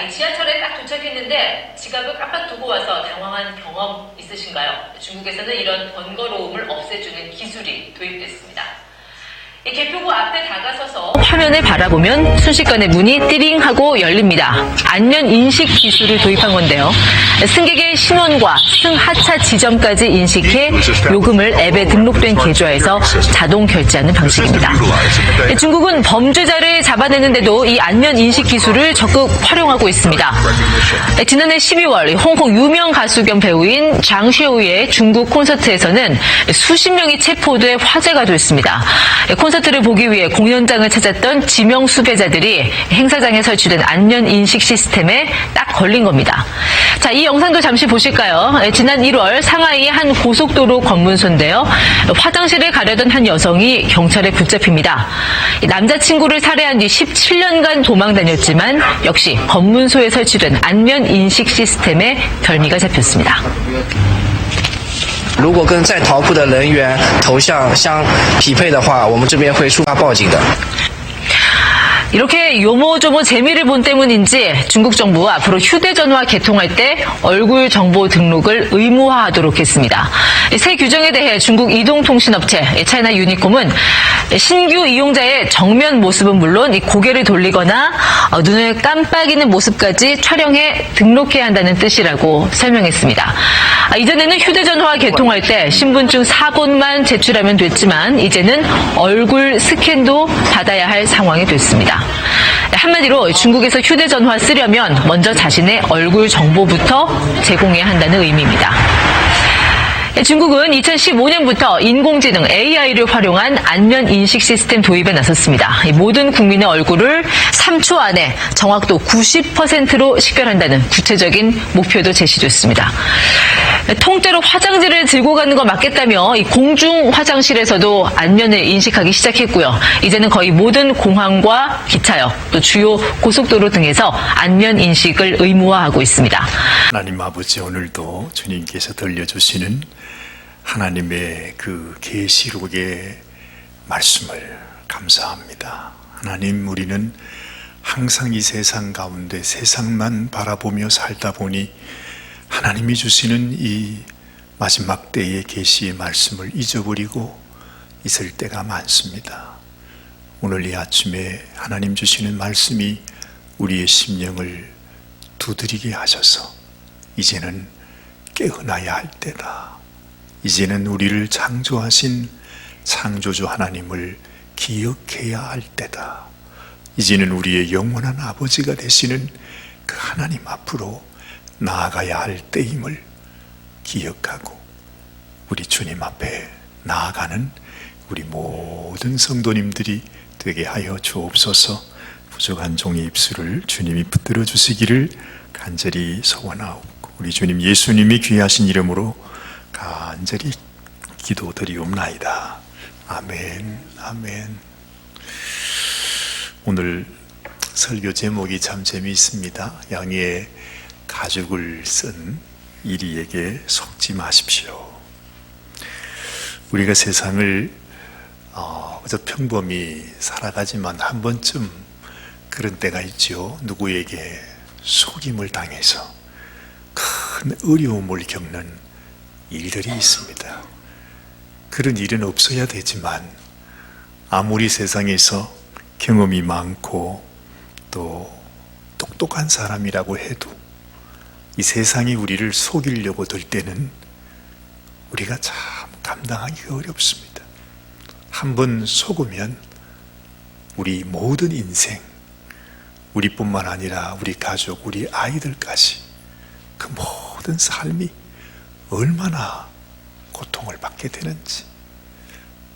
이 지하철에 딱 도착했는데 지갑을 깜빡 두고 와서 당황한 경험 있으신가요? 중국에서는 이런 번거로움을 없애주는 기술이 도입됐습니다. 이 개표구 앞에 다가서서 화면을 바라보면 순식간에 문이 띠링 하고 열립니다. 안면 인식 기술을 도입한 건데요. 승객의 신원과 승하차 지점까지 인식해 요금을 앱에 등록된 계좌에서 자동 결제하는 방식입니다. 중국은 범죄자를 잡아내는데도 이 안면 인식 기술을 적극 활용하고 있습니다. 지난해 12월 홍콩 유명 가수 겸 배우인 장쉐우의 중국 콘서트에서는 수십 명이 체포돼 화제가 됐습니다. 콘서트를 보기 위해 공연장을 찾았던 지명 수배자들이 행사장에 설치된 안면 인식 시스템에 딱 걸린 겁니다. 자, 이 영상도 잠시 보실까요? 지난 1월 상하이의 한 고속도로 검문소인데요. 화장실을 가려던 한 여성이 경찰에 붙잡힙니다. 남자친구를 살해한 뒤 17년간 도망 다녔지만 역시 검문소에 설치된 안면 인식 시스템에 별미가 잡혔습니다. 如果跟在逃铺的人员头像相匹配的话，我们这边会触发报警的。 이렇게 요모조모 재미를 본 때문인지 중국 정부가 앞으로 휴대전화 개통할 때 얼굴 정보 등록을 의무화하도록 했습니다. 새 규정에 대해 중국 이동통신업체 차이나 유니콤은 신규 이용자의 정면 모습은 물론 이 고개를 돌리거나 눈을 깜빡이는 모습까지 촬영해 등록해야 한다는 뜻이라고 설명했습니다. 이전에는 휴대전화 개통할 때 신분증 사본만 제출하면 됐지만 이제는 얼굴 스캔도 받아야 할 상황이 됐습니다. 한마디로 중국에서 휴대전화 쓰려면 먼저 자신의 얼굴 정보부터 제공해야 한다는 의미입니다. 중국은 2015년부터 인공지능 AI를 활용한 안면 인식 시스템 도입에 나섰습니다. 모든 국민의 얼굴을 3초 안에 정확도 90%로 식별한다는 구체적인 목표도 제시됐습니다. 통째로 화장지를 들고 가는 거 맞겠다며 이 공중 화장실에서도 안면을 인식하기 시작했고요. 이제는 거의 모든 공항과 기차역, 또 주요 고속도로 등에서 안면 인식을 의무화하고 있습니다. 하나님 아버지, 오늘도 주님께서 들려주시는 하나님의 그 계시록의 말씀을 감사합니다. 하나님, 우리는 항상 이 세상 가운데 세상만 바라보며 살다 보니 하나님이 주시는 이 마지막 때의 계시의 말씀을 잊어버리고 있을 때가 많습니다. 오늘 이 아침에 하나님 주시는 말씀이 우리의 심령을 두드리게 하셔서 이제는 깨어나야 할 때다. 이제는 우리를 창조하신 창조주 하나님을 기억해야 할 때다. 이제는 우리의 영원한 아버지가 되시는 그 하나님 앞으로 나아가야 할 때임을 기억하고 우리 주님 앞에 나아가는 우리 모든 성도님들이 되게 하여 주옵소서. 부족한 종의 입술을 주님이 붙들어 주시기를 간절히 소원하옵고 우리 주님 예수님이 귀하신 이름으로 간절히 기도드리옵나이다. 아멘, 아멘. 오늘 설교 제목이 참 재미있습니다. 양의 가죽을 쓴 이리에게 속지 마십시오. 우리가 세상을 그저 평범히 살아가지만 한 번쯤 그런 때가 있죠. 누구에게 속임을 당해서 큰 어려움을 겪는 일들이 있습니다. 그런 일은 없어야 되지만 아무리 세상에서 경험이 많고 또 똑똑한 사람이라고 해도 이 세상이 우리를 속이려고 들 때는 우리가 참 감당하기가 어렵습니다. 한번 속으면 우리 모든 인생, 우리뿐만 아니라 우리 가족, 우리 아이들까지 그 모든 삶이 얼마나 고통을 받게 되는지.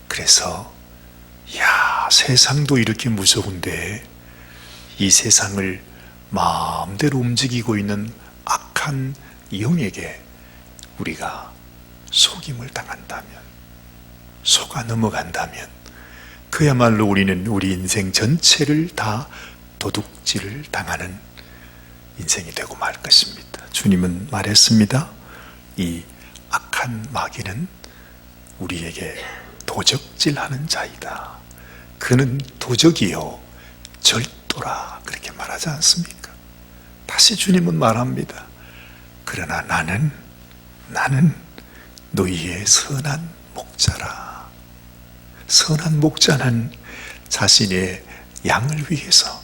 그래서 세상도 이렇게 무서운데 이 세상을 마음대로 움직이고 있는 악한 영에게 우리가 속임을 당한다면, 속아 넘어간다면 그야말로 우리는 우리 인생 전체를 다 도둑질을 당하는 인생이 되고 말 것입니다. 주님은 말했습니다. 이 악한 마귀는 우리에게 도적질하는 자이다. 그는 도적이요 절도라 그렇게 말하지 않습니까? 다시 주님은 말합니다. 그러나 나는 너희의 선한 목자라. 선한 목자는 자신의 양을 위해서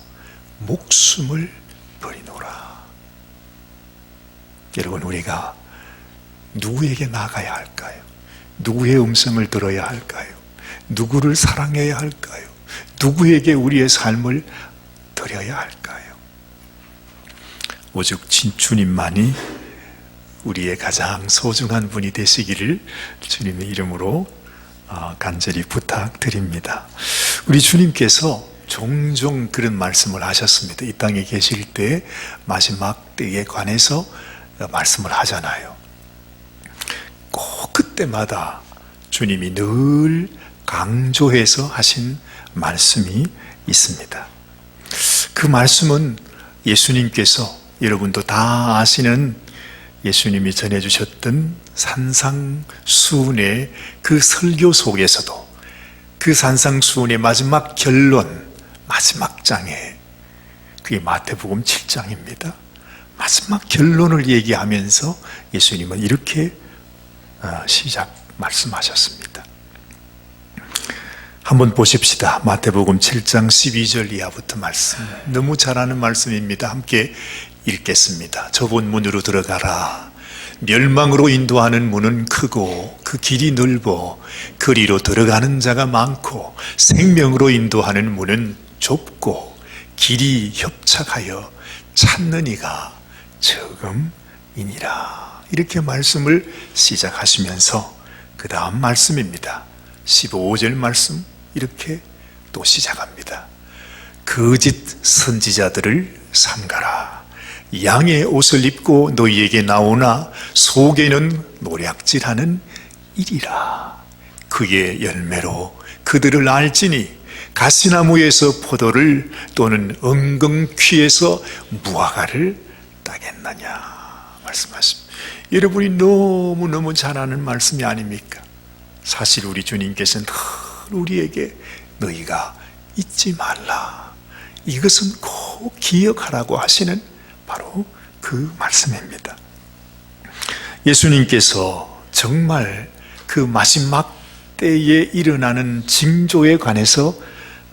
목숨을 버리노라. 여러분, 우리가 누구에게 나가야 할까요? 누구의 음성을 들어야 할까요? 누구를 사랑해야 할까요? 누구에게 우리의 삶을 드려야 할까요? 오직 주님만이 우리의 가장 소중한 분이 되시기를 주님의 이름으로 간절히 부탁드립니다. 우리 주님께서 종종 그런 말씀을 하셨습니다. 이 땅에 계실 때 마지막 때에 관해서 말씀을 하잖아요. 꼭 그때마다 주님이 늘 강조해서 하신 말씀이 있습니다. 그 말씀은 예수님께서, 여러분도 다 아시는 예수님이 전해주셨던 산상수훈의 그 설교 속에서도 그 산상수훈의 마지막 결론, 마지막 장에, 그게 마태복음 7장입니다. 마지막 결론을 얘기하면서 예수님은 이렇게 말씀하셨습니다. 한번 보십시다. 마태복음 7장 12절 이하부터 말씀. 너무 잘 아는 말씀입니다. 함께 읽겠습니다. 좁은 문으로 들어가라. 멸망으로 인도하는 문은 크고 그 길이 넓어 그리로 들어가는 자가 많고, 생명으로 인도하는 문은 좁고 길이 협착하여 찾는 이가 적음이니라. 이렇게 말씀을 시작하시면서 그 다음 말씀입니다. 15절 말씀 이렇게 또 시작합니다. 거짓 선지자들을 삼가라. 양의 옷을 입고 너희에게 나오나 속에는 노략질하는 일이라. 그의 열매로 그들을 알지니 가시나무에서 포도를 또는 엉겅퀴에서 무화과를 따겠느냐 말씀하십니다. 여러분이 너무너무 잘 아는 말씀이 아닙니까? 사실 우리 주님께서는 늘 우리에게 너희가 잊지 말라, 이것은 꼭 기억하라고 하시는 바로 그 말씀입니다. 예수님께서 정말 그 마지막 때에 일어나는 징조에 관해서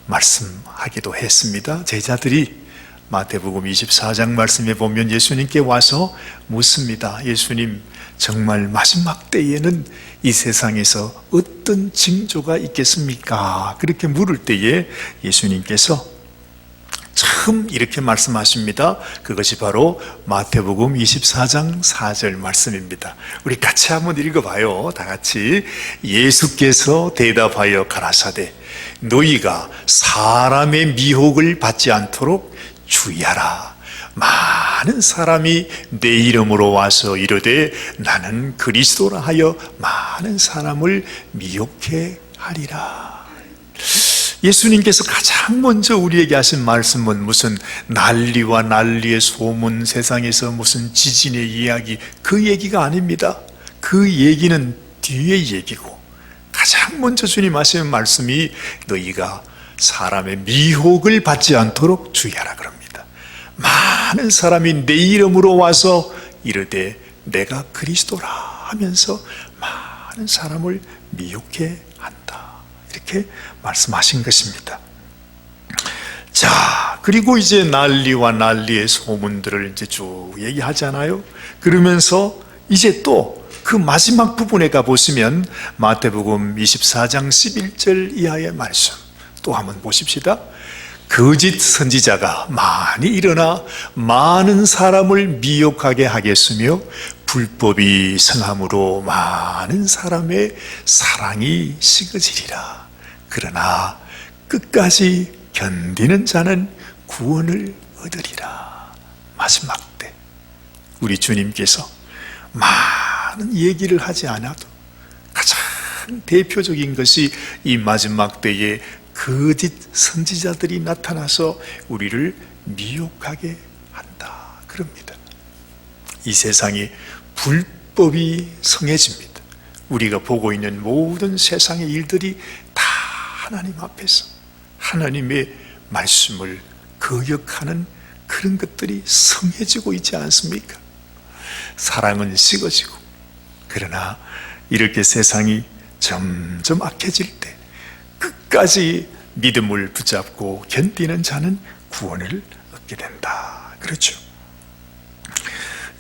말씀하기도 했습니다. 제자들이 마태복음 24장 말씀에 보면 예수님께 와서 묻습니다. 예수님, 정말 마지막 때에는 이 세상에서 어떤 징조가 있겠습니까? 그렇게 물을 때에 예수님께서 처음 이렇게 말씀하십니다. 그것이 바로 마태복음 24장 4절 말씀입니다. 우리 같이 한번 읽어봐요. 다 같이. 예수께서 대답하여 가라사대 너희가 사람의 미혹을 받지 않도록 주의하라. 많은 사람이 내 이름으로 와서 이르되 나는 그리스도라 하여 많은 사람을 미혹해 하리라. 예수님께서 가장 먼저 우리에게 하신 말씀은 무슨 난리와 난리의 소문, 세상에서 무슨 지진의 이야기, 그 얘기가 아닙니다. 그 얘기는 뒤의 얘기고, 가장 먼저 주님 하시는 말씀이 너희가 사람의 미혹을 받지 않도록 주의하라 그럽니다. 많은 사람이 내 이름으로 와서 이르되 내가 그리스도라 하면서 많은 사람을 미혹해 한다, 이렇게 말씀하신 것입니다. 자, 그리고 이제 난리와 난리의 소문들을 이제 쭉 얘기하잖아요. 그러면서 이제 또 그 마지막 부분에 가보시면 마태복음 24장 11절 이하의 말씀 또 한번 보십시다. 거짓 선지자가 많이 일어나 많은 사람을 미혹하게 하겠으며 불법이 성함으로 많은 사람의 사랑이 식어지리라. 그러나 끝까지 견디는 자는 구원을 얻으리라. 마지막 때 우리 주님께서 많은 얘기를 하지 않아도 가장 대표적인 것이 이 마지막 때에 거짓 선지자들이 나타나서 우리를 미혹하게 한다 그럽니다. 이 세상에 불법이 성해집니다. 우리가 보고 있는 모든 세상의 일들이 다 하나님 앞에서 하나님의 말씀을 거역하는 그런 것들이 성해지고 있지 않습니까? 사랑은 식어지고, 그러나 이렇게 세상이 점점 악해질 때 끝까지 믿음을 붙잡고 견디는 자는 구원을 얻게 된다. 그렇죠?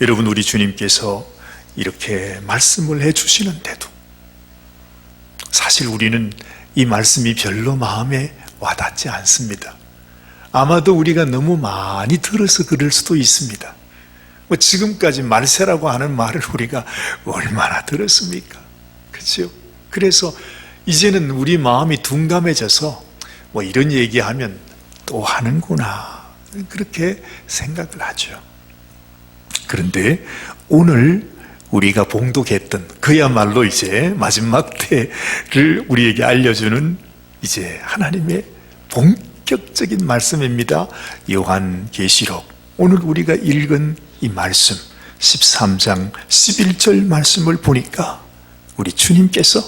여러분, 우리 주님께서 이렇게 말씀을 해주시는데도 사실 우리는 이 말씀이 별로 마음에 와닿지 않습니다. 아마도 우리가 너무 많이 들어서 그럴 수도 있습니다. 지금까지 말세라고 하는 말을 우리가 얼마나 들었습니까? 그렇죠? 그래서 이제는 우리 마음이 둔감해져서 이런 얘기하면 또 하는구나, 그렇게 생각을 하죠. 그런데 오늘 우리가 봉독했던 그야말로 이제 마지막 때를 우리에게 알려주는 이제 하나님의 본격적인 말씀입니다. 요한계시록, 오늘 우리가 읽은 이 말씀 13장 11절 말씀을 보니까 우리 주님께서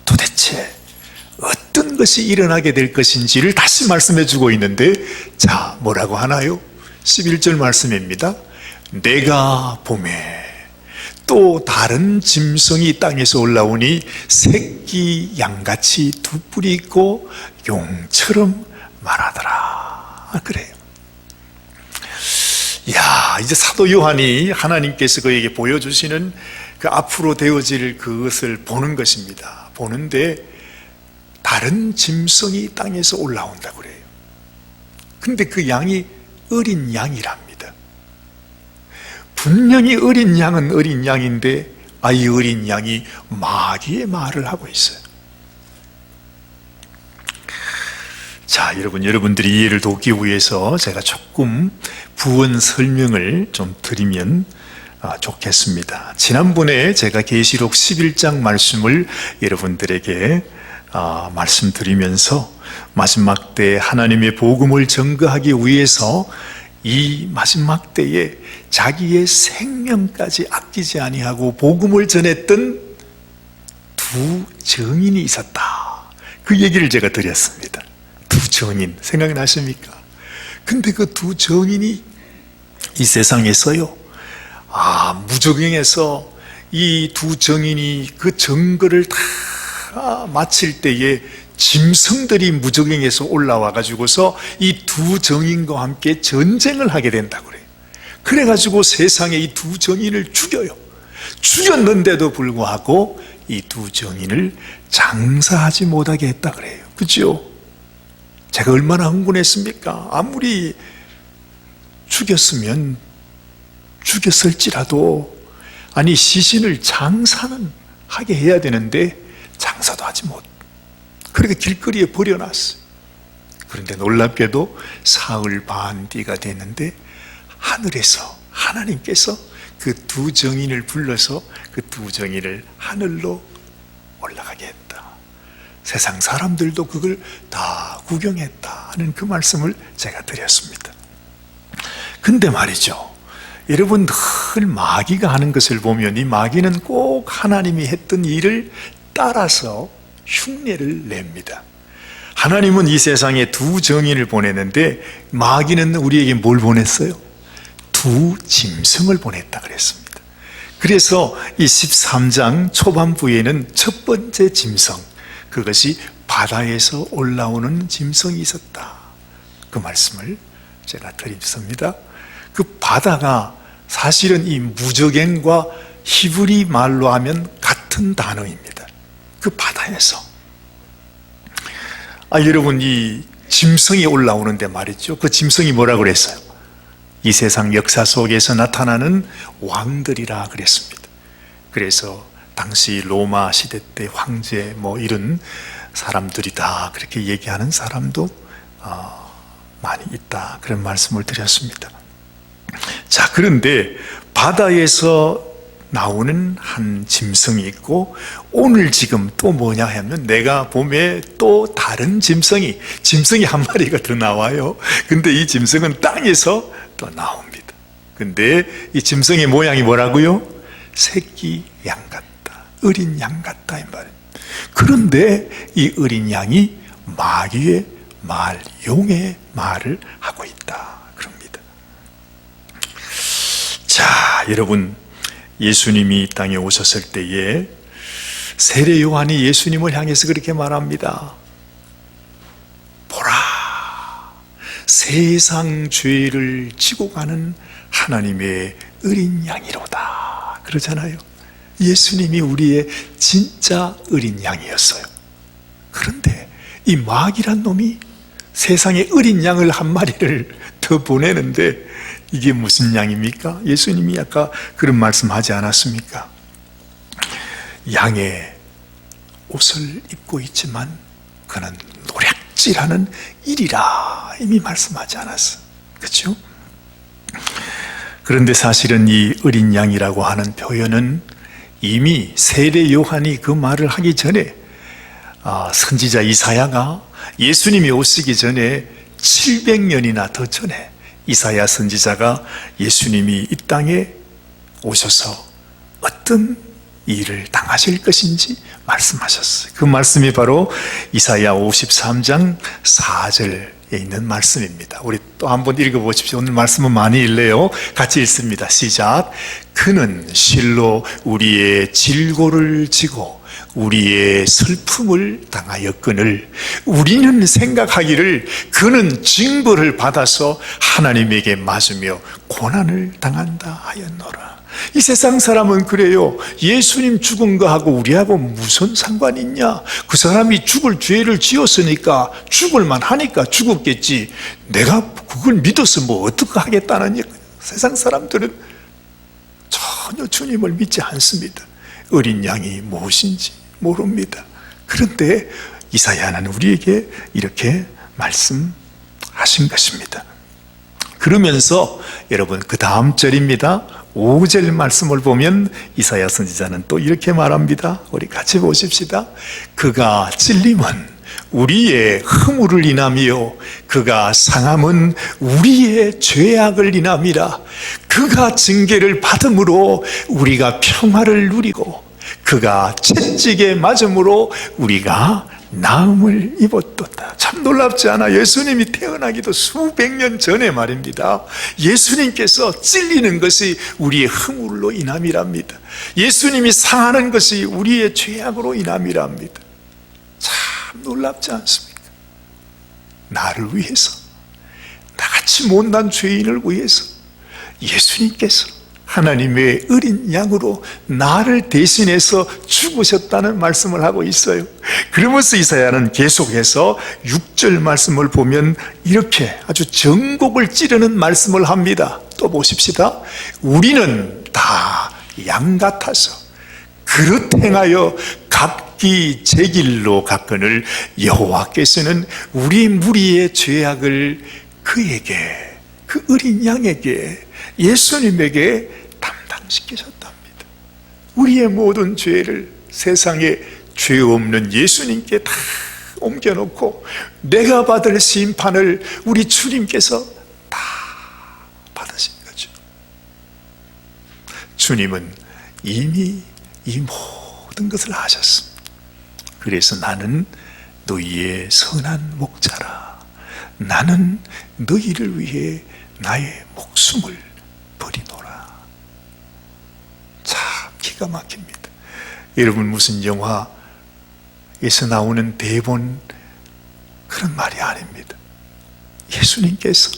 도대체 어떤 것이 일어나게 될 것인지를 다시 말씀해 주고 있는데, 자, 뭐라고 하나요? 11절 말씀입니다. 내가 보매 또 다른 짐승이 땅에서 올라오니 새끼 양같이 두 뿔이 있고 용처럼 말하더라. 그래요. 이야, 이제 사도 요한이 하나님께서 그에게 보여주시는 그 앞으로 되어질 그것을 보는 것입니다. 보는데 다른 짐승이 땅에서 올라온다고 그래요. 근데 그 양이 어린 양이랍니다. 분명히 어린 양은 어린 양인데 이 어린 양이 마귀의 말을 하고 있어요. 자, 여러분들이 이해를 돕기 위해서 제가 조금 부언 설명을 좀 드리면 좋겠습니다. 지난번에 제가 계시록 11장 말씀을 여러분들에게 말씀드리면서 마지막 때 하나님의 복음을 전거하기 위해서 이 마지막 때에 자기의 생명까지 아끼지 아니하고 복음을 전했던 두 증인이 있었다. 그 얘기를 제가 드렸습니다. 두 증인 생각나십니까? 근데 그 두 증인이 이 세상에서요, 무적행에서 이 두 증인이 그 증거를 다 마칠 때에 짐승들이 무적행에서 올라와 가지고서 이 두 증인과 함께 전쟁을 하게 된다고 그래요. 그래가지고 세상에 이 두 증인을 죽여요. 죽였는데도 불구하고 이 두 증인을 장사하지 못하게 했다 그래요. 그죠? 제가 얼마나 흥분했습니까? 아무리 죽였을지라도 시신을 장사는 하게 해야 되는데 장사도 하지 못. 그렇게 길거리에 버려놨어요. 그런데 놀랍게도 사흘 반 뒤가 됐는데 하늘에서 하나님께서 그 두 증인을 불러서 그 두 증인을 하늘로 올라가게 했다. 세상 사람들도 그걸 다 구경했다 하는 그 말씀을 제가 드렸습니다. 근데 말이죠, 여러분, 늘 마귀가 하는 것을 보면 이 마귀는 꼭 하나님이 했던 일을 따라서 흉내를 냅니다. 하나님은 이 세상에 두 증인을 보냈는데 마귀는 우리에게 뭘 보냈어요? 두 짐승을 보냈다 그랬습니다. 그래서 이 13장 초반부에는 첫 번째 짐승, 그것이 바다에서 올라오는 짐승이 있었다. 그 말씀을 제가 드렸습니다. 그 바다가 사실은 이 무적행과 히브리 말로 하면 같은 단어입니다. 그 바다에서 여러분, 이 짐승이 올라오는데 말이죠, 그 짐승이 뭐라고 그랬어요? 이 세상 역사 속에서 나타나는 왕들이라 그랬습니다. 그래서 당시 로마 시대 때 황제 이런 사람들이다, 그렇게 얘기하는 사람도 많이 있다, 그런 말씀을 드렸습니다. 자, 그런데 바다에서 나오는 한 짐승이 있고, 오늘 지금 또 뭐냐 하면 내가 봄에 또 다른 짐승이 한 마리가 더 나와요. 근데 이 짐승은 땅에서 또 나옵니다. 근데 이 짐승의 모양이 뭐라고요? 새끼 양 같다, 어린 양 같다, 이 말이에요. 그런데 이 어린 양이 마귀의 말, 용의 말을 하고 있다 그럽니다. 여러분, 예수님이 이 땅에 오셨을 때에 세례 요한이 예수님을 향해서 그렇게 말합니다. 보라, 세상 죄를 지고 가는 하나님의 어린 양이로다 그러잖아요. 예수님이 우리의 진짜 어린 양이었어요. 그런데 이 마귀란 놈이 세상에 어린 양을 한 마리를 더 보내는데 이게 무슨 양입니까? 예수님이 아까 그런 말씀하지 않았습니까? 양의 옷을 입고 있지만 그는 노략질하는 일이라 이미 말씀하지 않았어. 그렇죠? 그런데 사실은 이 어린 양이라고 하는 표현은 이미 세례 요한이 그 말을 하기 전에 선지자 이사야가 예수님이 오시기 전에 700년이나 더 전에 이사야 선지자가 예수님이 이 땅에 오셔서 어떤 일을 당하실 것인지 말씀하셨어요. 그 말씀이 바로 이사야 53장 4절에 있는 말씀입니다. 우리 또 한번 읽어보십시오. 오늘 말씀은 많이 읽네요. 같이 읽습니다. 시작. 그는 실로 우리의 질고를 지고 우리의 슬픔을 당하였거늘 우리는 생각하기를 그는 징벌을 받아서 하나님에게 맞으며 고난을 당한다 하였노라. 이 세상 사람은 그래요. 예수님 죽은 거하고 우리하고 무슨 상관이 있냐? 그 사람이 죽을 죄를 지었으니까 죽을만 하니까 죽었겠지. 내가 그걸 믿어서 뭐 어떻게 하겠다는 얘기예요. 세상 사람들은 전혀 주님을 믿지 않습니다. 어린 양이 무엇인지 모릅니다. 그런데 이사야는 우리에게 이렇게 말씀하신 것입니다. 그러면서 여러분 그 다음 절입니다. 5절 말씀을 보면 이사야 선지자는 또 이렇게 말합니다. 우리 같이 보십시다. 그가 찔림은 우리의 허물을 인하며 그가 상함은 우리의 죄악을 인함이라. 그가 징계를 받음으로 우리가 평화를 누리고 그가 채찍에 맞음으로 우리가 나음을 입었도다. 참 놀랍지 않아? 예수님이 태어나기도 수백 년 전에 말입니다. 예수님께서 찔리는 것이 우리의 허물로 인함이랍니다. 예수님이 상하는 것이 우리의 죄악으로 인함이랍니다. 참 놀랍지 않습니까? 나를 위해서, 나같이 못난 죄인을 위해서 예수님께서 하나님의 어린 양으로 나를 대신해서 죽으셨다는 말씀을 하고 있어요. 그러면서 이사야는 계속해서 6절 말씀을 보면 이렇게 아주 전곡을 찌르는 말씀을 합니다. 또 보십시다. 우리는 다 양 같아서 그릇 행하여 각기 제 길로 갔거늘 여호와께서는 우리 무리의 죄악을 그에게, 그 어린 양에게, 예수님에게 담당시키셨답니다. 우리의 모든 죄를 세상에 죄 없는 예수님께 다 옮겨놓고 내가 받을 심판을 우리 주님께서 다 받으신 거죠. 주님은 이미 이 모든 것을 하셨습니다. 그래서 나는 너희의 선한 목자라. 나는 너희를 위해 나의 목숨을 버리노라. 참 기가 막힙니다. 여러분, 무슨 영화에서 나오는 대본 그런 말이 아닙니다. 예수님께서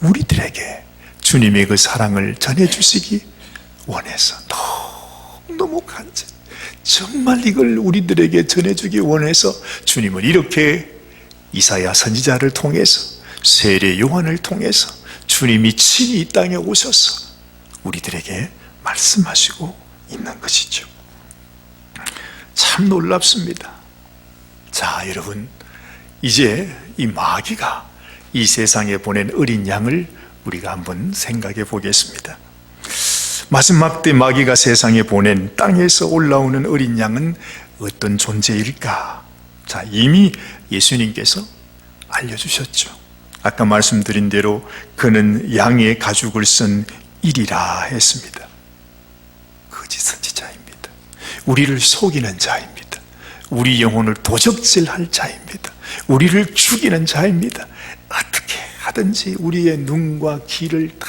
우리들에게 주님의 그 사랑을 전해주시기 원해서 너무 간절, 정말 이걸 우리들에게 전해주기 원해서 주님은 이렇게 이사야 선지자를 통해서, 세례 요한을 통해서 주님이 친히 이 땅에 오셔서 우리들에게 말씀하시고 있는 것이죠. 참 놀랍습니다. 자, 여러분, 이제 이 마귀가 이 세상에 보낸 어린 양을 우리가 한번 생각해 보겠습니다. 마지막 때 마귀가 세상에 보낸 땅에서 올라오는 어린 양은 어떤 존재일까? 자, 이미 예수님께서 알려주셨죠. 아까 말씀드린 대로 그는 양의 가죽을 쓴 일이라 했습니다. 거짓 선지자입니다. 우리를 속이는 자입니다. 우리 영혼을 도적질할 자입니다. 우리를 죽이는 자입니다. 어떻게 하든지 우리의 눈과 귀를 다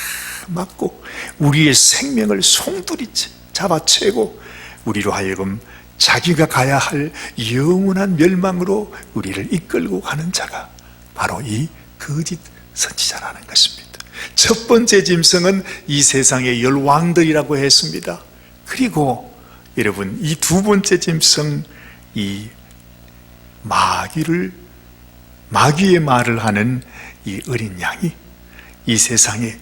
막고 우리의 생명을 송두리 잡아채고 우리로 하여금 자기가 가야 할 영원한 멸망으로 우리를 이끌고 가는 자가 바로 이 거짓 선지자라는 것입니다. 첫 번째 짐승은 이 세상의 열 왕들이라고 했습니다. 그리고 여러분, 이 두 번째 짐승, 이 마귀의 말을 하는 이 어린 양이 이 세상에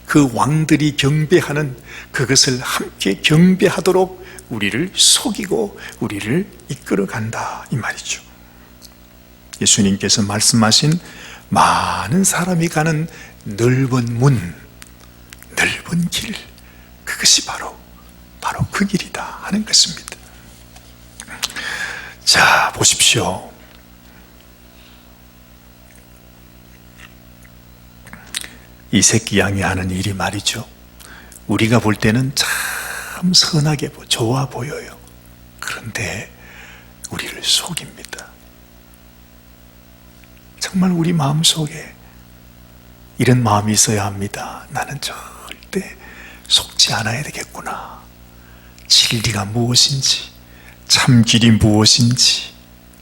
그 왕들이 경배하는 그것을 함께 경배하도록 우리를 속이고 우리를 이끌어 간다, 이 말이죠. 예수님께서 말씀하신 많은 사람이 가는 넓은 문, 넓은 길, 그것이 바로 그 길이다 하는 것입니다. 자, 보십시오. 이 새끼 양이 하는 일이 말이죠, 우리가 볼 때는 참 선하게 좋아 보여요. 그런데 우리를 속입니다. 정말 우리 마음속에 이런 마음이 있어야 합니다. 나는 절대 속지 않아야 되겠구나. 진리가 무엇인지, 참 길이 무엇인지,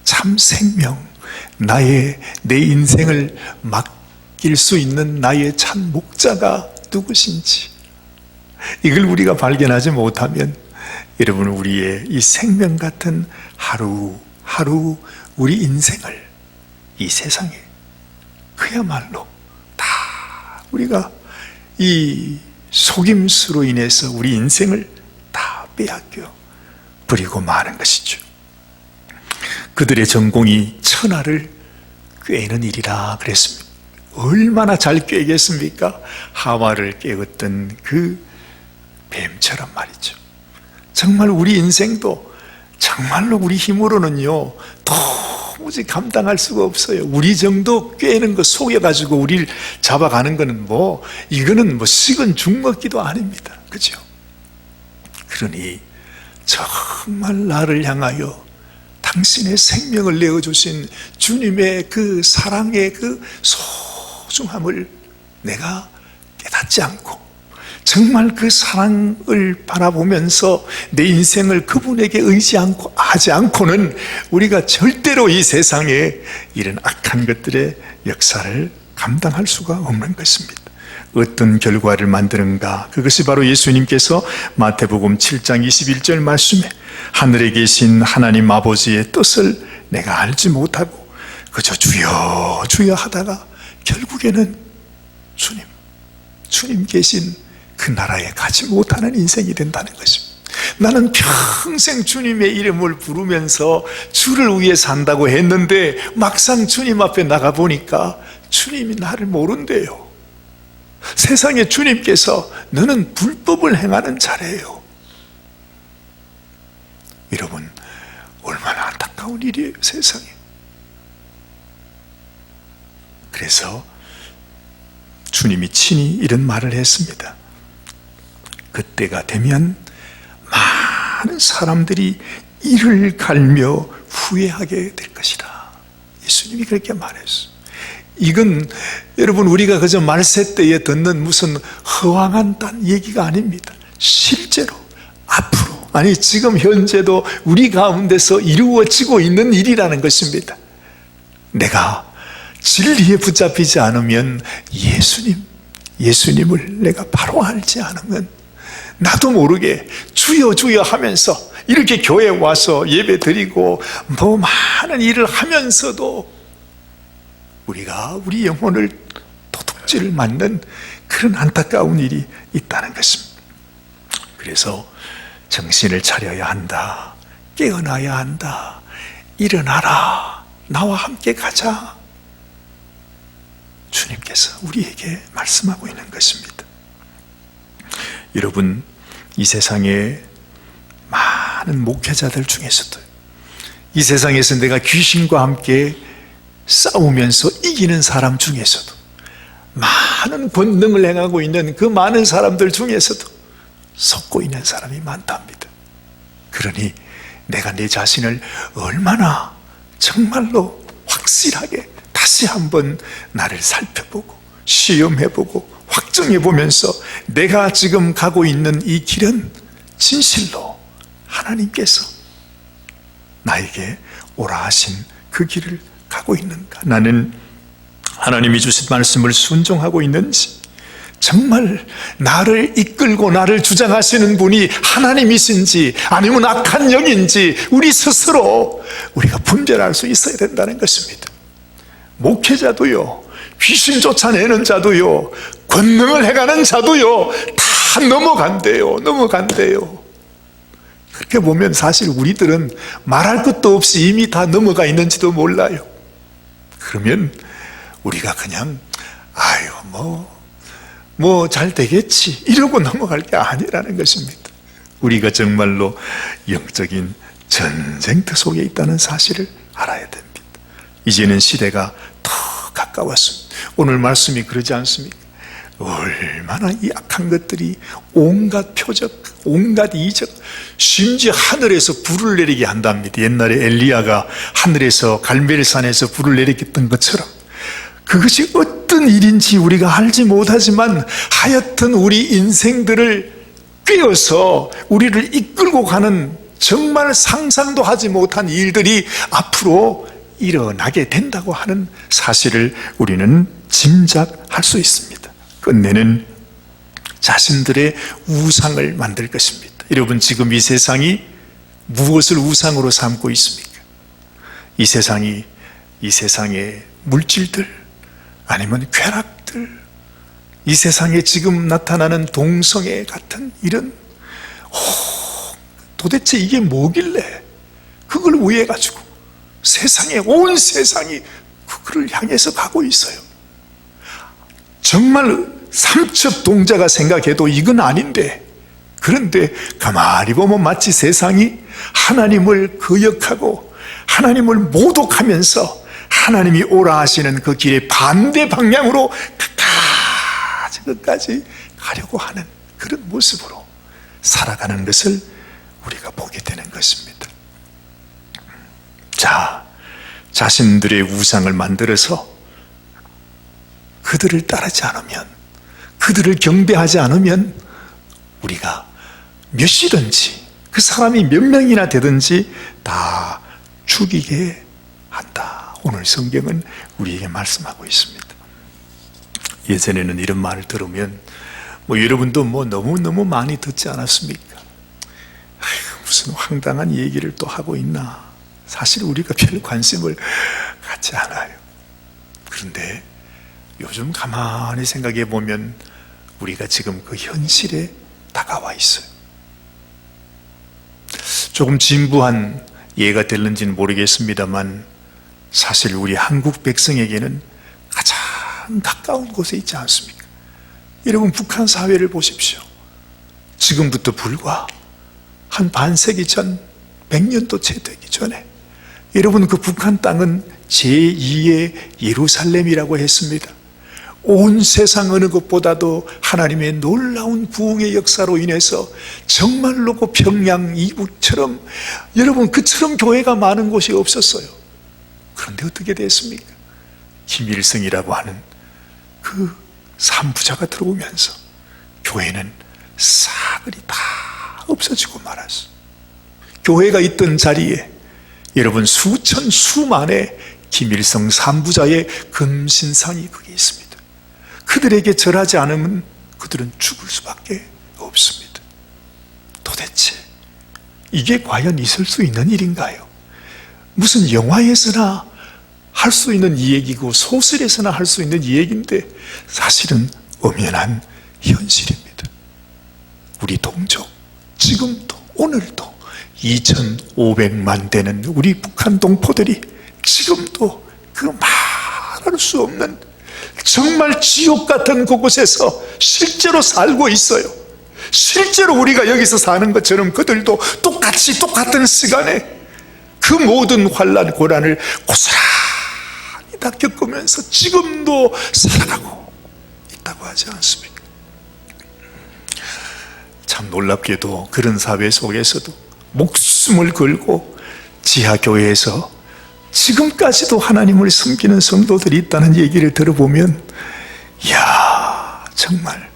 참 생명, 내 인생을 맡길 수 있는 나의 참 목자가 누구신지, 이걸 우리가 발견하지 못하면 여러분, 우리의 이 생명 같은 하루하루 우리 인생을 이 세상에 그야말로 다 우리가 이 속임수로 인해서 우리 인생을 다 빼앗겨 버리고 마는 것이죠. 그들의 전공이 천하를 꿰는 일이라 그랬습니다. 얼마나 잘 꿰겠습니까? 하와를 깨웠던 그 뱀처럼 말이죠. 정말 우리 인생도 정말로 우리 힘으로는요 도무지 감당할 수가 없어요. 우리 정도 꿰는 거 속여가지고 우리를 잡아가는 거는 이거는 식은 죽 먹기도 아닙니다. 그죠? 그러니 정말 나를 향하여 당신의 생명을 내어주신 주님의 그 사랑의 그 소중함을 내가 깨닫지 않고 정말 그 사랑을 바라보면서 내 인생을 그분에게 의지하지 않고는 우리가 절대로 이 세상에 이런 악한 것들의 역사를 감당할 수가 없는 것입니다. 어떤 결과를 만드는가? 그것이 바로 예수님께서 마태복음 7장 21절 말씀에 하늘에 계신 하나님 아버지의 뜻을 내가 알지 못하고 그저 주여 주여 하다가 결국에는 주님 계신 그 나라에 가지 못하는 인생이 된다는 것입니다. 나는 평생 주님의 이름을 부르면서 주를 위해 산다고 했는데 막상 주님 앞에 나가보니까 주님이 나를 모른대요. 세상에 주님께서 너는 불법을 행하는 자래요. 여러분, 얼마나 안타까운 일이에요, 세상에. 그래서 주님이 친히 이런 말을 했습니다. 그때가 되면 많은 사람들이 이를 갈며 후회하게 될 것이다. 예수님이 그렇게 말했어요. 이건 여러분 우리가 그저 말세 때에 듣는 무슨 허황한 딴 얘기가 아닙니다. 실제로 앞으로, 아니 지금 현재도 우리 가운데서 이루어지고 있는 일이라는 것입니다. 내가 진리에 붙잡히지 않으면 예수님을 내가 바로 알지 않으면 나도 모르게 주여 주여 하면서 이렇게 교회에 와서 예배 드리고 많은 일을 하면서도 우리가 우리 영혼을 도둑질을 맞는 그런 안타까운 일이 있다는 것입니다. 그래서 정신을 차려야 한다. 깨어나야 한다. 일어나라. 나와 함께 가자. 주님께서 우리에게 말씀하고 있는 것입니다. 여러분, 이 세상에 많은 목회자들 중에서도 이 세상에서 내가 귀신과 함께 싸우면서 이기는 사람 중에서도 많은 권능을 행하고 있는 그 많은 사람들 중에서도 속고 있는 사람이 많답니다. 그러니 내가 내 자신을 얼마나 정말로 확실하게 다시 한번 나를 살펴보고 시험해보고 확정해보면서 내가 지금 가고 있는 이 길은 진실로 하나님께서 나에게 오라 하신 그 길을 가고 있는가? 나는 하나님이 주신 말씀을 순종하고 있는지, 정말 나를 이끌고 나를 주장하시는 분이 하나님이신지 아니면 악한 영인지 우리 스스로 우리가 분별할 수 있어야 된다는 것입니다. 목회자도요, 귀신 쫓아내는 자도요, 권능을 해가는 자도요, 다 넘어간대요. 그렇게 보면 사실 우리들은 말할 것도 없이 이미 다 넘어가 있는지도 몰라요. 그러면 우리가 그냥 아유 뭐 잘 되겠지 이러고 넘어갈 게 아니라는 것입니다. 우리가 정말로 영적인 전쟁터 속에 있다는 사실을 알아야 됩니다. 이제는 시대가 더 가까웠습니다. 오늘 말씀이 그러지 않습니까? 얼마나 이 악한 것들이 온갖 표적, 온갖 이적, 심지어 하늘에서 불을 내리게 한답니다. 옛날에 엘리야가 하늘에서 갈멜산에서 불을 내리겠던 것처럼 그것이 어떤 일인지 우리가 알지 못하지만 하여튼 우리 인생들을 꿰어서 우리를 이끌고 가는 정말 상상도 하지 못한 일들이 앞으로 일어나게 된다고 하는 사실을 우리는 짐작할 수 있습니다. 끝내는 자신들의 우상을 만들 것입니다. 여러분, 지금 이 세상이 무엇을 우상으로 삼고 있습니까? 이 세상의 물질들, 아니면 쾌락들, 이 세상에 지금 나타나는 동성애 같은 이런 도대체 이게 뭐길래 그걸 위해 가지고 온 세상이 그거를 향해서 가고 있어요. 정말 삼척동자가 생각해도 이건 아닌데, 그런데 가만히 보면 마치 세상이 하나님을 거역하고 하나님을 모독하면서 하나님이 오라 하시는 그 길의 반대 방향으로 끝까지 가려고 하는 그런 모습으로 살아가는 것을 우리가 보게 되는 것입니다. 자, 자신들의 우상을 만들어서 그들을 따르지 않으면, 그들을 경배하지 않으면 우리가 몇 시든지 그 사람이 몇 명이나 되든지 다 죽이게 한다. 오늘 성경은 우리에게 말씀하고 있습니다. 예전에는 이런 말을 들으면 여러분도 너무너무 많이 듣지 않았습니까? 무슨 황당한 얘기를 또 하고 있나. 사실 우리가 별 관심을 갖지 않아요. 그런데 요즘 가만히 생각해 보면 우리가 지금 그 현실에 다가와 있어요. 조금 진부한 예가 될는지는 모르겠습니다만 사실 우리 한국 백성에게는 가장 가까운 곳에 있지 않습니까? 여러분, 북한 사회를 보십시오. 지금부터 불과 한 반세기 전, 100년도 채 되기 전에 여러분, 그 북한 땅은 제2의 예루살렘이라고 했습니다. 온 세상 어느 것보다도 하나님의 놀라운 부흥의 역사로 인해서 정말로 그 평양, 이북처럼 여러분 그처럼 교회가 많은 곳이 없었어요. 그런데 어떻게 됐습니까? 김일성이라고 하는 그 삼부자가 들어오면서 교회는 싸그리 다 없어지고 말았어요. 교회가 있던 자리에 여러분 수천 수만의 김일성 삼부자의 금신상이 거기 있습니다. 그들에게 절하지 않으면 그들은 죽을 수밖에 없습니다. 도대체 이게 과연 있을 수 있는 일인가요? 무슨 영화에서나 할 수 있는 이 얘기고 소설에서나 할 수 있는 이 얘기인데 사실은 엄연한 현실입니다. 우리 동족, 지금도 오늘도 2,500만 되는 우리 북한 동포들이 지금도 그 말할 수 없는 정말 지옥 같은 그곳에서 실제로 살고 있어요. 실제로 우리가 여기서 사는 것처럼 그들도 똑같이 똑같은 시간에 그 모든 환난 고난을 고스란히 다 겪으면서 지금도 살아가고 있다고 하지 않습니까? 참 놀랍게도 그런 사회 속에서도 목숨을 걸고 지하교회에서 지금까지도 하나님을 섬기는 성도들이 있다는 얘기를 들어보면 이야, 정말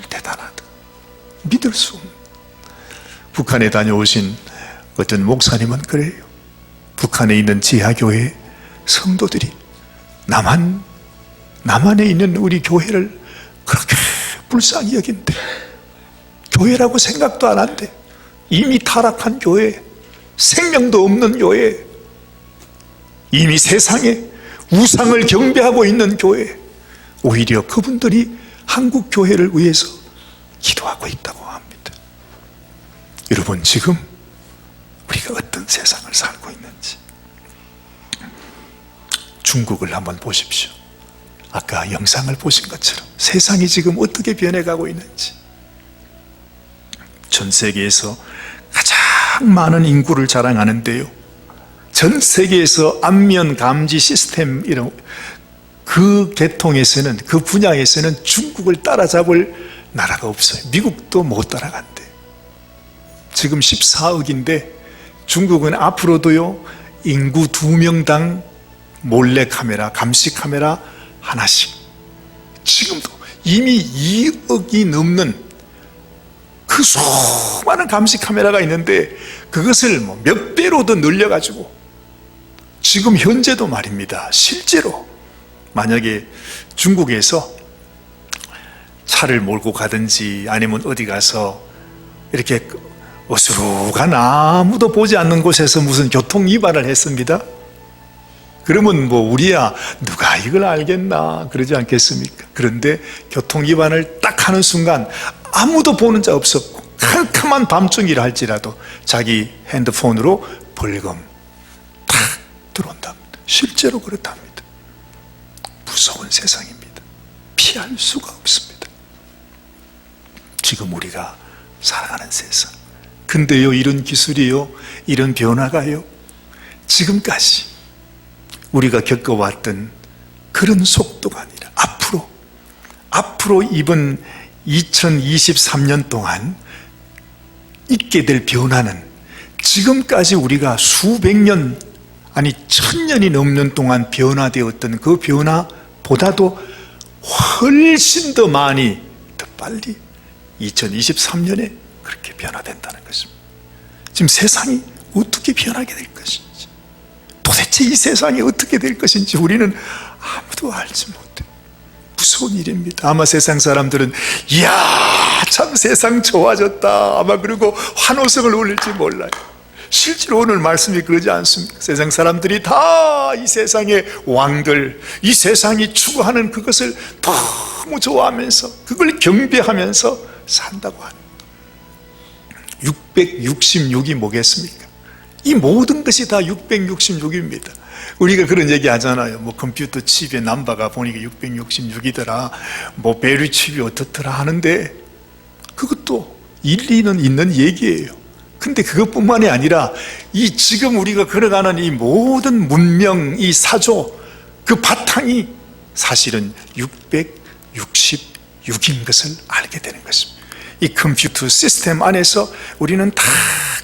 대단하다. 믿을 수 없는. 북한에 다녀오신 어떤 목사님은 그래요. 북한에 있는 지하교회 성도들이 남한에 있는 우리 교회를 그렇게 불쌍히 여긴대. 교회라고 생각도 안 한대. 이미 타락한 교회, 생명도 없는 교회, 이미 세상에 우상을 경배하고 있는 교회, 오히려 그분들이 한국 교회를 위해서 기도하고 있다고 합니다. 여러분, 지금 우리가 어떤 세상을 살고 있는지 중국을 한번 보십시오. 아까 영상을 보신 것처럼 세상이 지금 어떻게 변해가고 있는지. 전 세계에서 가장 많은 인구를 자랑하는데요, 전 세계에서 안면 감지 시스템 이런 그 계통에서는, 그 분야에서는 중국을 따라잡을 나라가 없어요. 미국도 못 따라간대. 지금 14억인데 중국은 앞으로도요, 인구 2명당 몰래 카메라, 감시 카메라 하나씩, 지금도 이미 2억이 넘는 그 수많은 감시 카메라가 있는데 그것을 뭐 몇 배로 더 늘려가지고 지금 현재도 말입니다, 실제로 만약에 중국에서 차를 몰고 가든지 아니면 어디 가서 이렇게 어수룩한 아무도 보지 않는 곳에서 무슨 교통 위반을 했습니다. 그러면 뭐 우리야 누가 이걸 알겠나 그러지 않겠습니까? 그런데 교통 위반을 딱 하는 순간 아무도 보는 자 없었고 캄캄한 밤중이라 할지라도 자기 핸드폰으로 벌금 탁 들어온답니다. 실제로 그렇답니다. 무서운 세상입니다. 피할 수가 없습니다. 지금 우리가 살아가는 세상. 근데요, 이런 기술이요, 이런 변화가요, 지금까지 우리가 겪어왔던 그런 속도가 아니라 앞으로 이번 2023년 동안 있게 될 변화는 지금까지 우리가 수백 년, 아니 1000년이 넘는 동안 변화되었던 그 변화보다도 훨씬 더 많이, 더 빨리 2023년에 그렇게 변화된다는 것입니다. 지금 세상이 어떻게 변하게 될 것인지, 도대체 이 세상이 어떻게 될 것인지 우리는 아무도 알지 못해요. 무서운 일입니다. 아마 세상 사람들은 이야, 참 세상 좋아졌다 아마 그리고 환호성을 울릴지 몰라요. 실제로 오늘 말씀이 그러지 않습니까? 세상 사람들이 다 이 세상의 왕들, 이 세상이 추구하는 그것을 너무 좋아하면서 그걸 경배하면서 산다고 합니다. 666이 뭐겠습니까? 이 모든 것이 다 666입니다. 우리가 그런 얘기 하잖아요. 뭐 컴퓨터 칩의 넘버가 보니까 666이더라, 뭐 배류 칩이 어떻더라 하는데 그것도 일리는 있는 얘기예요. 근데 그것뿐만이 아니라 이 지금 우리가 걸어가는 이 모든 문명, 이 사조, 그 바탕이 사실은 666인 것을 알게 되는 것입니다. 이 컴퓨터 시스템 안에서 우리는 다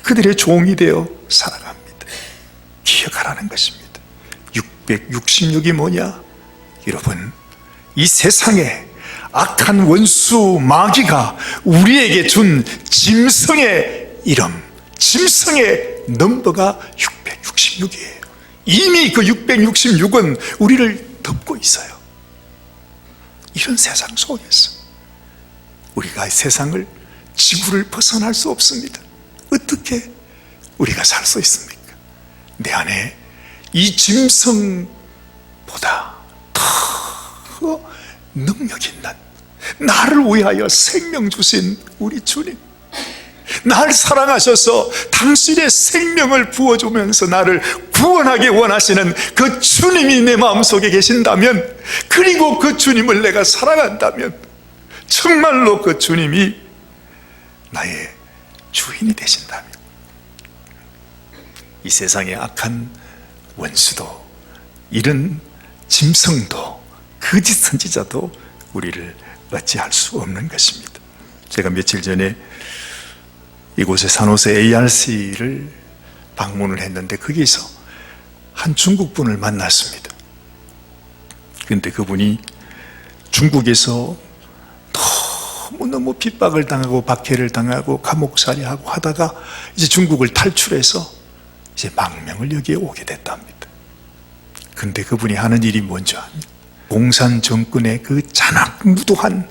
그들의 종이 되어 살아갑니다. 기억하라는 것입니다. 666이 뭐냐? 여러분, 이 세상에 악한 원수 마귀가 우리에게 준 짐승의 이름, 짐승의 넘버가 666이에요. 이미 그 666은 우리를 덮고 있어요. 이런 세상 속에서 우리가 이 세상을, 지구를 벗어날 수 없습니다. 어떻게 우리가 살 수 있습니까? 내 안에 이 짐승보다 더 능력 있는, 나를 위하여 생명 주신 우리 주님, 날 사랑하셔서 당신의 생명을 부어주면서 나를 구원하게 원하시는 그 주님이 내 마음속에 계신다면, 그리고 그 주님을 내가 사랑한다면 정말로 그 주님이 나의 주인이 되신다면 이 세상의 악한 원수도, 이런 짐승도, 거짓 선지자도 우리를 어찌할 수 없는 것입니다. 제가 며칠 전에 이곳에 산호세 ARC를 방문을 했는데 거기서 한 중국분을 만났습니다. 그런데 그분이 중국에서 너무너무 핍박을 당하고 박해를 당하고 감옥살이하고 하다가 이제 중국을 탈출해서 이제 망명을 여기에 오게 됐답니다. 그런데 그분이 하는 일이 뭔지 아니? 공산 정권의 그 잔악무도한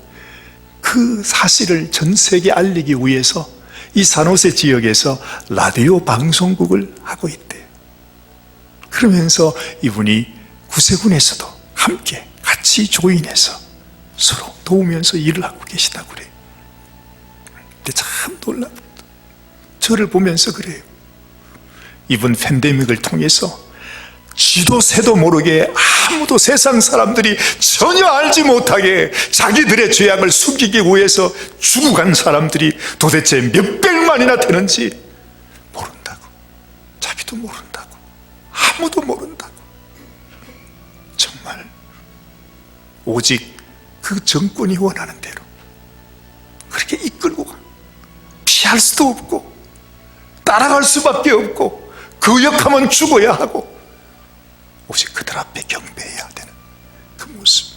그 사실을 전 세계에 알리기 위해서 이 산호세 지역에서 라디오 방송국을 하고 있대요. 그러면서 이분이 구세군에서도 함께 같이 조인해서 서로 도우면서 일을 하고 계시다고 그래요. 근데 참 놀랍다. 저를 보면서 그래요. 이번 팬데믹을 통해서 쥐도 새도 모르게 아무도 세상 사람들이 전혀 알지 못하게 자기들의 죄악을 숨기기 위해서 죽어간 사람들이 도대체 몇백만이나 되는지 모른다고. 자기도 모른다고. 아무도 모른다고. 정말 오직 그 정권이 원하는 대로 그렇게 이끌고 가. 피할 수도 없고 따라갈 수밖에 없고 거역하면 죽어야 하고 오직 그들 앞에 경배해야 되는 그 모습.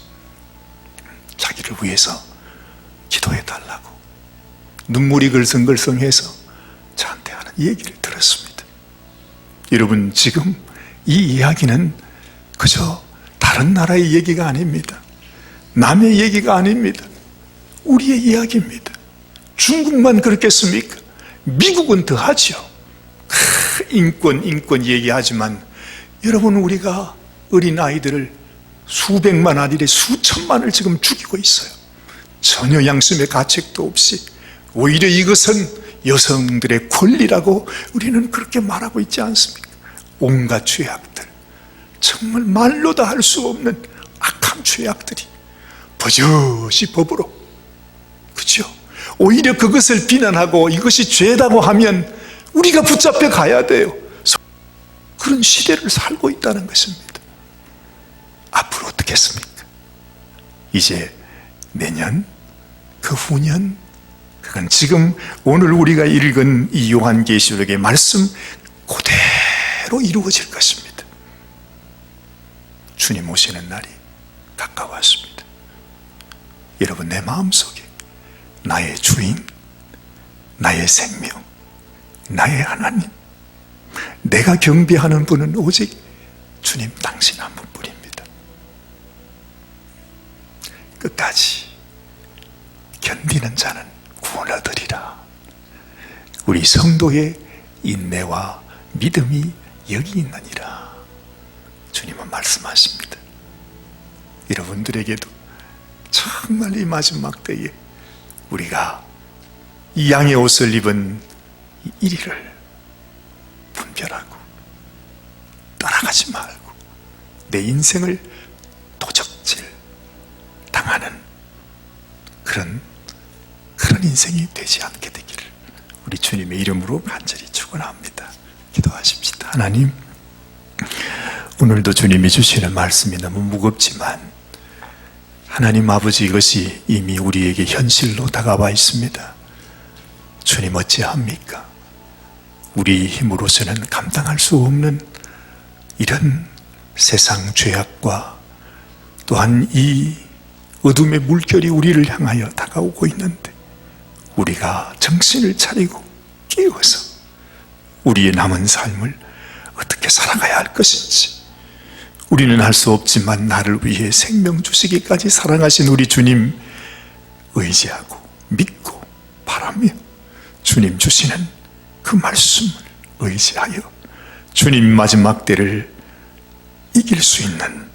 자기를 위해서 기도해달라고 눈물이 글썽글썽해서 저한테 하는 얘기를 들었습니다. 여러분, 지금 이 이야기는 그저 다른 나라의 얘기가 아닙니다. 남의 얘기가 아닙니다. 우리의 이야기입니다. 중국만 그렇겠습니까? 미국은 더하죠. 인권 얘기하지만 여러분, 우리가 어린 아이들을 수백만 아니래 수천만을 지금 죽이고 있어요. 전혀 양심의 가책도 없이. 오히려 이것은 여성들의 권리라고 우리는 그렇게 말하고 있지 않습니까? 온갖 죄악들, 정말 말로 다 할 수 없는 악한 죄악들이 버젓이 법으로, 그렇죠? 오히려 그것을 비난하고 이것이 죄다고 하면 우리가 붙잡혀 가야 돼요. 그런 시대를 살고 있다는 것입니다. 앞으로 어떻겠습니까? 이제 내년, 그 후년, 그건 지금 오늘 우리가 읽은 이 요한계시록의 말씀 그대로 이루어질 것입니다. 주님 오시는 날이 가까웠습니다. 여러분, 내 마음속에 나의 주인, 나의 생명, 나의 하나님, 내가 경배하는 분은 오직 주님 당신 한 분뿐입니다. 끝까지 견디는 자는 구원을 얻으리라. 우리 성도의 인내와 믿음이 여기 있느니라. 주님은 말씀하십니다. 여러분들에게도 정말 이 마지막 때에 우리가 이 양의 옷을 입은 이 1위를 분별하고 따라가지 말고 내 인생을 도적질 당하는 그런 인생이 되지 않게 되기를 우리 주님의 이름으로 간절히 축원합니다. 기도하십시다. 하나님, 오늘도 주님이 주시는 말씀이 너무 무겁지만 하나님 아버지, 이것이 이미 우리에게 현실로 다가와 있습니다. 주님, 어찌합니까? 우리 힘으로서는 감당할 수 없는 이런 세상 죄악과 또한 이 어둠의 물결이 우리를 향하여 다가오고 있는데 우리가 정신을 차리고 깨어서 우리의 남은 삶을 어떻게 살아가야 할 것인지, 우리는 할 수 없지만 나를 위해 생명 주시기까지 사랑하신 우리 주님 의지하고 믿고 바라며 주님 주시는 그 말씀을 의지하여 주님 마지막 때를 이길 수 있는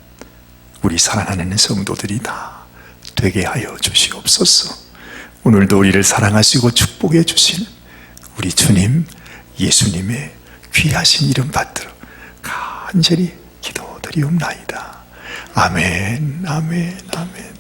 우리 사랑하는 성도들이 다 되게 하여 주시옵소서. 오늘도 우리를 사랑하시고 축복해 주시는 우리 주님 예수님의 귀하신 이름 받들어 간절히 기도드리옵나이다. 아멘, 아멘, 아멘.